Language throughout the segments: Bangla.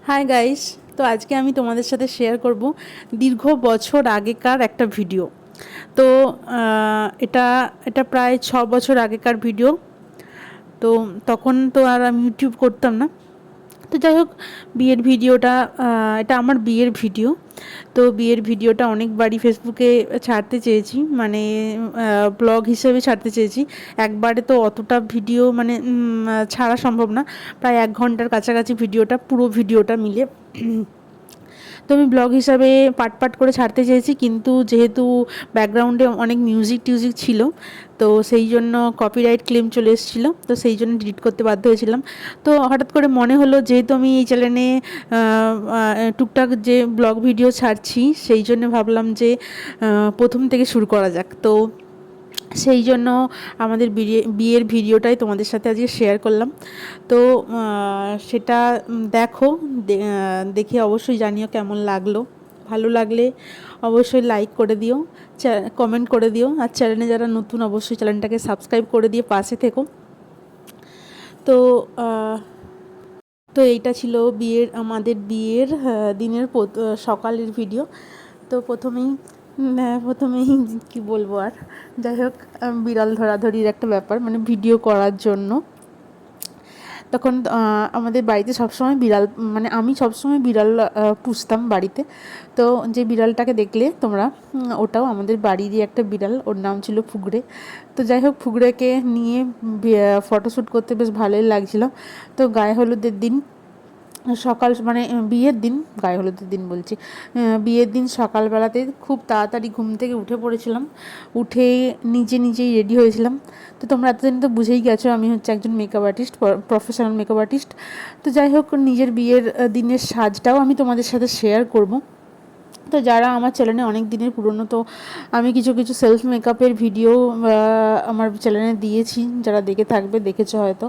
Hi guys. তো আজকে আমি তোমাদের সাথে শেয়ার করব দীর্ঘ বছর আগেকার একটা ভিডিও। তো এটা এটা প্রায় 6 বছর আগেকার ভিডিও। তো তখন তো আর আমি ইউটিউব করতাম না। তো যাই হোক, বিয়ের ভিডিওটা, এটা আমার বিয়ের ভিডিও। তো বিয়ের ভিডিওটা অনেকবারই ফেসবুকে ছাড়তে চেয়েছি, মানে ব্লগ হিসেবে ছাড়তে চেয়েছি। একবারে তো অতটা ভিডিও মানে ছাড়া সম্ভব না। প্রায় 1 ঘন্টার কাছাকাছি ভিডিওটা, পুরো ভিডিওটা মিলে। তো আমি ব্লগ হিসাবে পার্ট পার্ট করে ছাড়তে চেয়েছি, কিন্তু যেহেতু ব্যাকগ্রাউন্ডে অনেক মিউজিক টিউজিক ছিল, তো সেই জন্য কপিরাইট ক্লেম চলে এসেছিলো। তো সেই জন্য ডিলিট করতে বাধ্য হয়েছিলাম। তো হঠাৎ করে মনে হলো, যেহেতু আমি এই চ্যানেলে টুকটাক যে ব্লগ ভিডিও ছাড়ছি, সেই জন্য ভাবলাম যে প্রথম থেকে শুরু করা যাক। তো সেই জন্য আমাদের বিয়ের ভিডিওটাই তোমাদের সাথে আজকে শেয়ার করলাম। তো সেটা দেখো, দেখে অবশ্যই জানিও কেমন লাগলো। ভালো লাগলে অবশ্যই লাইক করে দিও, কমেন্ট করে দিও, আর চ্যানেলে যারা নতুন অবশ্যই চ্যানেলটাকে সাবস্ক্রাইব করে দিয়ে পাশে থেকো। তো তো এইটা ছিল আমাদের বিয়ের দিনের সকালের ভিডিও। তো প্রথমেই কি বলবো আর, যাই হোক, বিড়াল ধরাধরির একটা ব্যাপার, মানে ভিডিও করার জন্য তখন আমাদের বাড়িতে সবসময় বিড়াল, মানে আমি সবসময় বিড়াল পুষতাম বাড়িতে। তো যে বিড়ালটাকে দেখলে তোমরা, ওটাও আমাদের বাড়িরই একটা বিড়াল, ওর নাম ছিল ফুগড়ে। তো যাই হোক, ফুগড়েকে নিয়ে ফটোশ্যুট করতে বেশ ভালোই লাগছিলো। তো গায়ে হলুদের দিন সকাল, মানে বিয়ের দিন, গায়ে হলুদের দিন বলছি, বিয়ের দিন সকালবেলাতে খুব তাড়াতাড়ি ঘুম থেকে উঠে পড়েছিলাম। উঠে নিজেই রেডি হয়েছিলাম। তো তোমরা এতদিন তো বুঝেই গেছো আমি হচ্ছে একজন makeup artist, professional makeup artist. তো যাই হোক, নিজের বিয়ের দিনের সাজটাও আমি তোমাদের সাথে শেয়ার করব। তো যারা আমার চ্যানেলে অনেক দিনের পুরনো, তো আমি কিছু কিছু সেলফ মেকআপের ভিডিও আমার চ্যানেলে দিয়েছি, যারা দেখে থাকবে, দেখেছো হয়তো।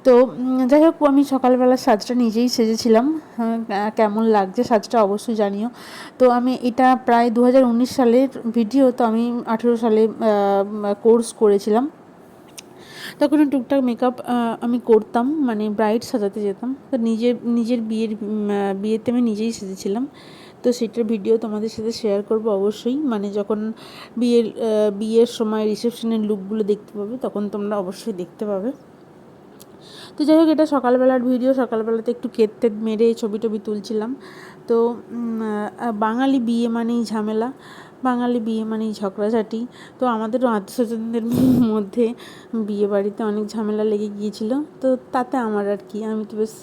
তো যাই হোক, আমি সকালবেলা সাজটা নিজেই সেজেছিলাম। কেমন লাগছে সাজটা অবশ্যই জানিও। তো আমি এটা প্রায় 2019 সালের ভিডিও। তো আমি 18 সালে কোর্স করেছিলাম। তখন টুকটাক মেকআপ আমি করতাম, মানে ব্রাইড সাজাতে যেতাম। তো নিজের বিয়েতে আমি নিজেই সেজেছিলাম। তো সেটার ভিডিও তোমাদের সাথে শেয়ার করব অবশ্যই, মানে যখন বিয়ের সময় রিসেপশনের লুকগুলো দেখতে পাবে, তখন তোমরা অবশ্যই দেখতে পাবে। তো যাই হোক, এটা সকালবেলার ভিডিও। সকালবেলাতে একটু কেক টেক মেরে ছবি টবি তুলছিলাম। তো বাঙালি বিয়ে মানেই ঝামেলা, বাঙালি বিয়ে মানেই ঝগড়াঝাটি। তো আমাদেরও আত্মীয়স্বজনদের মধ্যে বিয়ে বাড়িতে অনেক ঝামেলা লেগে গিয়েছিল। তো তাতে আমার আর কি, আমি তো বেশ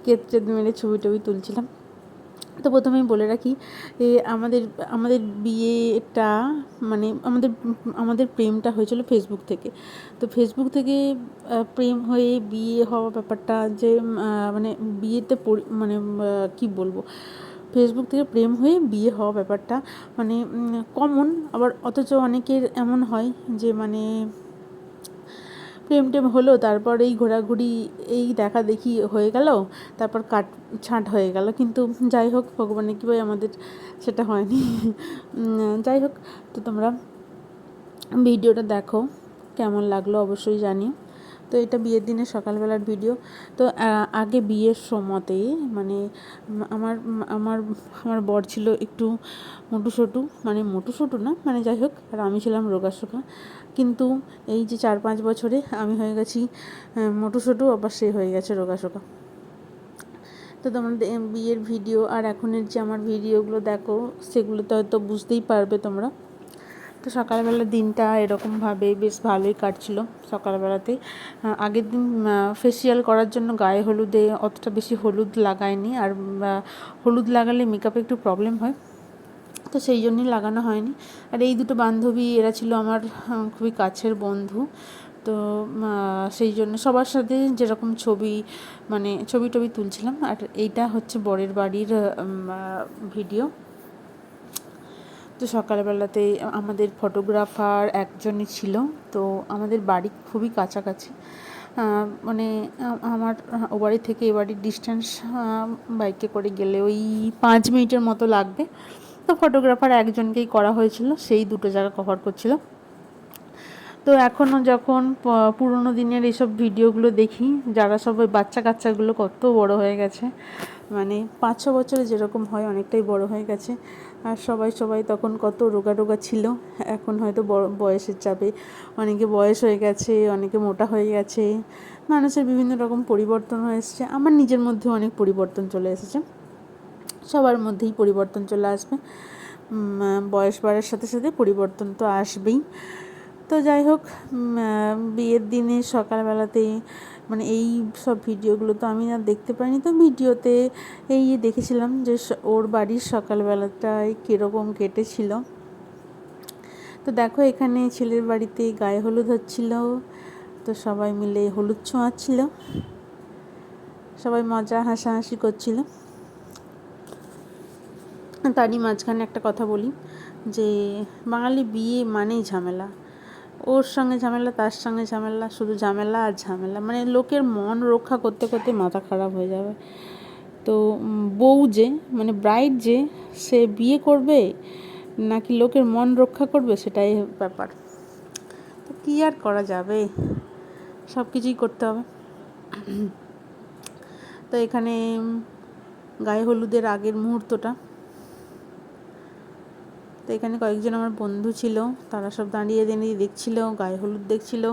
কেক টেক মেরে ছবি টবি তুলছিলাম। তো প্রথমেই বলে রাখি, আমাদের আমাদের বিয়েটা, মানে আমাদের প্রেমটা হয়েছিল ফেসবুক থেকে। তো ফেসবুক থেকে প্রেম হয়ে বিয়ে হওয়া ব্যাপারটা, যে মানে বিয়েতে মানে কী বলবো, ফেসবুক থেকে প্রেম হয়ে বিয়ে হওয়া ব্যাপারটা মানে কমন। আবার অথচ অনেকের এমন হয় যে, মানে প্রেম টেম হলো, তারপর এই ঘোরাঘুরি, এই দেখা দেখি হয়ে গেল, তারপর ছাঁট হয়ে গেল। কিন্তু যাই হোক, ভগবানের কীভাবে আমাদের সেটা হয়নি। যাই হোক, তো তোমরা ভিডিওটা দেখো, কেমন লাগলো অবশ্যই জানিও। তো এটা বিয়ের দিনের সকালবেলার ভিডিও। তো আগে বিয়ের সময়তে, মানে আমার আমার আমার বর ছিল একটু মোটুসোটু, মানে মোটুসোটু না, মানে যাই হোক, আর আমি ছিলাম রোগাসোকা। কিন্তু এই যে 4-5 বছরে আমি হয়ে গেছি মোটুসোটু, আবার সে হয়ে গেছে রোগাসোকা। তো তোমরা বিয়ের ভিডিও আর এখনের যে আমার ভিডিওগুলো দেখো, সেগুলোতে হয়তো বুঝতেই পারবে তোমরা। তো সকালবেলার দিনটা এরকমভাবে বেশ ভালোই কাটছিল। সকালবেলাতে আগের দিন ফেসিয়াল করার জন্য গায়ে হলুদে অতটা বেশি হলুদ লাগায়নি, আর হলুদ লাগালে মেকআপে একটু প্রবলেম হয়, তো সেই জন্যই লাগানো হয়নি। আর এই দুটো বান্ধবী, এরা ছিল আমার খুবই কাছের বন্ধু। তো সেই জন্য সবার সাথে যেরকম ছবি, মানে ছবি টবি তুলছিলাম। আর এইটা হচ্ছে বরের বাড়ির ভিডিও। তো সকালবেলাতে আমাদের ফটোগ্রাফার একজনই ছিল। তো আমাদের বাড়ি খুবই কাছাকাছি, মানে আমার ও বাড়ি থেকে এ বাড়ির ডিস্টেন্স বাইকে করে গেলে ওই 5 মিনিটের মতো লাগবে। তো ফটোগ্রাফার একজনকেই করা হয়েছিল, সেই দুটো জায়গা কভার করছিল। তো এখনও যখন পুরোনো দিনের এইসব ভিডিওগুলো দেখি, যারা সবাই বাচ্চা কাচ্চাগুলো কত বড় হয়ে গেছে, মানে 5-6 বছরে যেরকম হয় অনেকটাই বড় হয়ে গেছে। আর সবাই তখন কত রোগা রোগা ছিল, এখন হয়তো বয়সের চাপে অনেকে বয়স হয়ে গেছে, অনেকে মোটা হয়ে গেছে, মানুষের বিভিন্ন রকম পরিবর্তন হয়ে এসেছে। আমার নিজের মধ্যেও অনেক পরিবর্তন চলে এসেছে, সবার মধ্যেই পরিবর্তন চলে আসবে। বয়স বাড়ার সাথে সাথে পরিবর্তন তো আসবেই। তো যাই হোক, বিয়ের দিনে সকালবেলাতেই মানে এই সব ভিডিওগুলো তো আমি আর দেখতে পাইনি, তো ভিডিওতে এই দেখেছিলাম যে ওর বাড়ির সকালবেলাটায় কীরকম কেটেছিল। তো দেখো এখানে ছেলের বাড়িতে গায়ে হলুদ হচ্ছিল, তো সবাই মিলে হলুদ ছোঁয়াচ্ছিল, সবাই মজা হাসাহাসি করছিল। তারই মাঝখানে একটা কথা বলি যে বাঙালি বিয়ে মানেই ঝামেলা, ওর সঙ্গে ঝামেলা, তার সঙ্গে ঝামেলা, শুধু ঝামেলা আর ঝামেলা, মানে লোকের মন রক্ষা করতে করতে মাথা খারাপ হয়ে যাবে। তো বউ যে মানে ব্রাইড যে, সে বিয়ে করবে নাকি লোকের মন রক্ষা করবে, সেটাই ব্যাপার। তো কী আর করা যাবে, সব কিছুই করতে হবে। তো এখানে গায়ে হলুদের আগের মুহূর্তটা, তো এখানে কয়েকজন আমার বন্ধু ছিল, তারা সব দাঁড়িয়ে দাঁড়িয়ে দেখছিল, গায়ে হলুদ দেখছিল।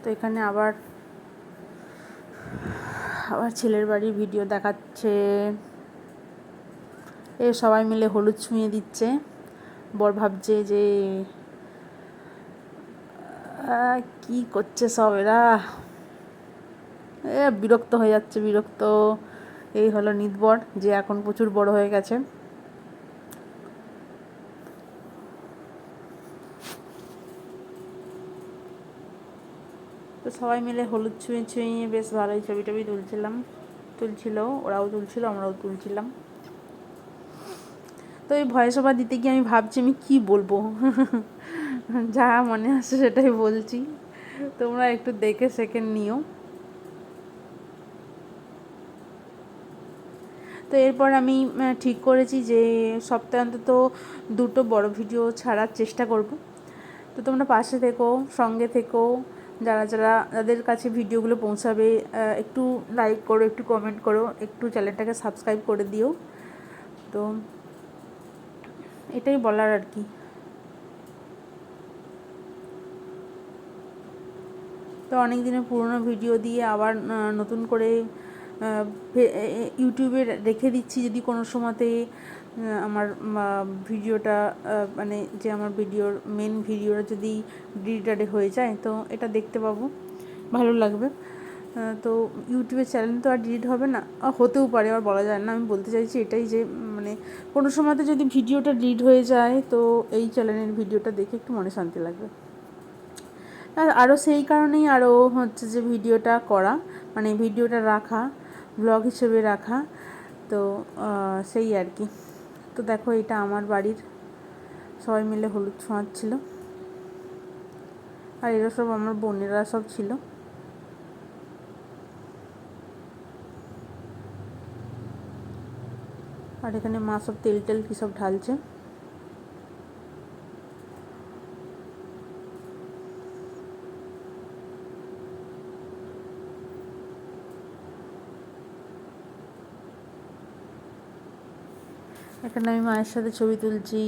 তো এখানে আবার ছেলের বাড়ির ভিডিও দেখাচ্ছে, সবাই মিলে হলুদ ছুঁয়ে দিচ্ছে। বর ভাবছে যে কি করছে সব এরা, বিরক্ত হয়ে যাচ্ছে, বিরক্ত। এই হলো নিতবর, যে এখন প্রচুর বড় হয়ে গেছে। তো সবাই মিলে হলুদ ছুঁয়ে ছুঁয়ে বেশ ভালোই ছবি টবি তুলছিল, ওরাও তুলছিল, আমরাও তুলছিলাম। তো এই ভয়েস ওভার দিতে গিয়ে আমি ভাবছি আমি কী বলবো, যা মনে আসে সেটাই বলছি, তোমরা একটু দেখে সেকেন্ড নিও। তো এরপর আমি ঠিক করেছি যে সপ্তাহে অন্তত 2টো বড় ভিডিও ছাড়ার চেষ্টা করব। তো তোমরা পাশে থেকো, সঙ্গে থেকো, যাদের কাছে ভিডিওগুলো পৌঁছাবে একটু লাইক করো, একটু কমেন্ট করো, একটু চ্যানেলটাকে সাবস্ক্রাইব করে দিও। তো এটাই বলার আর কি। তো অনেক দিনের পুরনো ভিডিও দিয়ে আবার নতুন করে ইউটিউবে রেখে দিচ্ছি, যদি কোনো সময়তে আমার ভিডিওটা মানে যে আমার ভিডিওর মেন ভিডিওটা যদি ডিলিটেড হয়ে যায়, তো এটা দেখতে পাবো, ভালো লাগবে। তো ইউটিউবের চ্যানেল তো আর ডিলিট হবে না, হতেও পারে, আর বলা যায় না। আমি বলতে চাইছি এটাই যে মানে কোনো সময়তে যদি ভিডিওটা ডিলিট হয়ে যায়, তো এই চ্যানেলের ভিডিওটা দেখে একটু মনে শান্তি লাগবে। আর আরও সেই কারণেই আরও হচ্ছে যে ভিডিওটা করা, মানে ভিডিওটা রাখা, ব্লগ হিসেবে রাখা। তো সেই আর কি। তো দেখো এটা আমার বাড়ির, সবাই মিলে হলুদ ছোঁয়াচ্ছিল, আর এরা সব আমার বোনেরা সব ছিল। আর এখানে মা সব তেল টেল কী সব ঢালছে। এখানে আমি মায়ের সাথে ছবি তুলছি।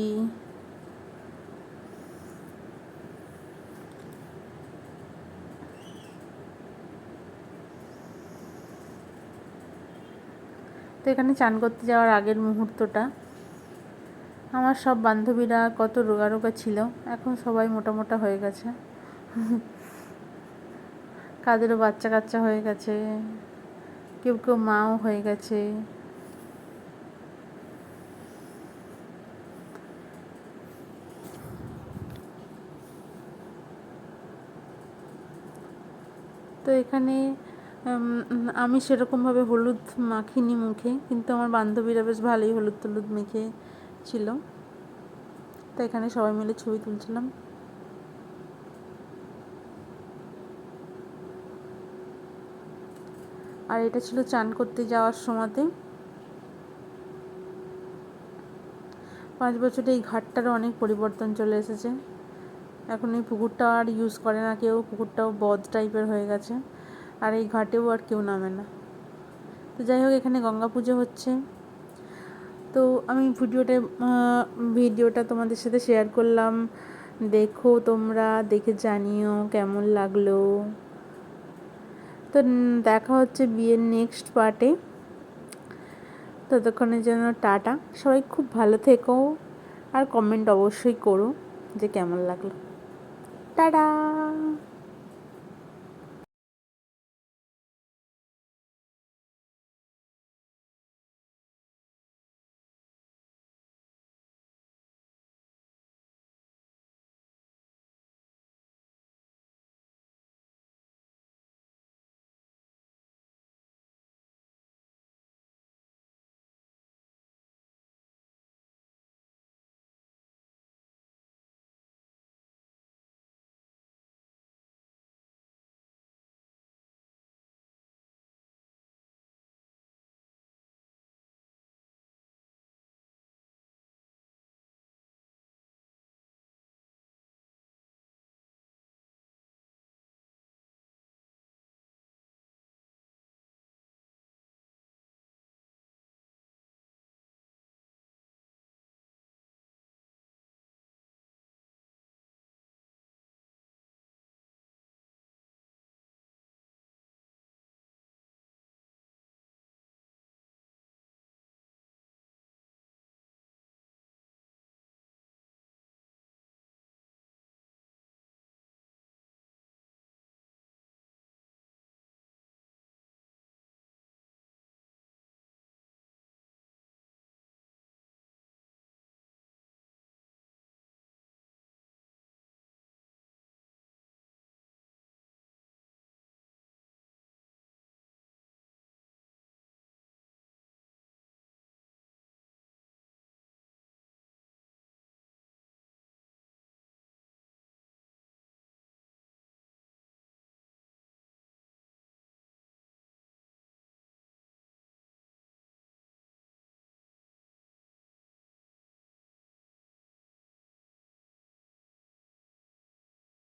তো এখানে চান করতে যাওয়ার আগের মুহূর্তটা, আমার সব বান্ধবীরা কত রোগা রোগা ছিল, এখন সবাই মোটা মোটা হয়ে গেছে, কাদেরও বাচ্চা কাচ্চা হয়ে গেছে, কেউ কেউ মাও হয়ে গেছে। তো এখানে আমি সেরকমভাবে হলুদ মাখিনি মুখে, কিন্তু আমার বান্ধবীরা বেশ ভালোই হলুদ টলুদ মেখে ছিল। তো এখানে সবাই মিলে ছবি তুলছিলাম। আর এটা ছিল চান করতে যাওয়ার সময়তে। 5 বছরে এই ঘাটটারও অনেক পরিবর্তন চলে এসেছে। এখন এই পুকুরটা আর ইউজ করে না কেউ, পুকুরটাও বধ টাইপের হয়ে গেছে, আর এই ঘাটেও আর কেউ নামে না। তো যাই হোক, এখানে গঙ্গা পুজো হচ্ছে। তো আমি ভিডিওটা তোমাদের সাথে শেয়ার করলাম। দেখো, তোমরা দেখে জানিও কেমন লাগলো। তো দেখা হচ্ছে বিয়ের নেক্সট পার্টে। ততক্ষণের জন্য টাটা। সবাই খুব ভালো থেকো, আর কমেন্ট অবশ্যই করো যে কেমন লাগলো। টাটা।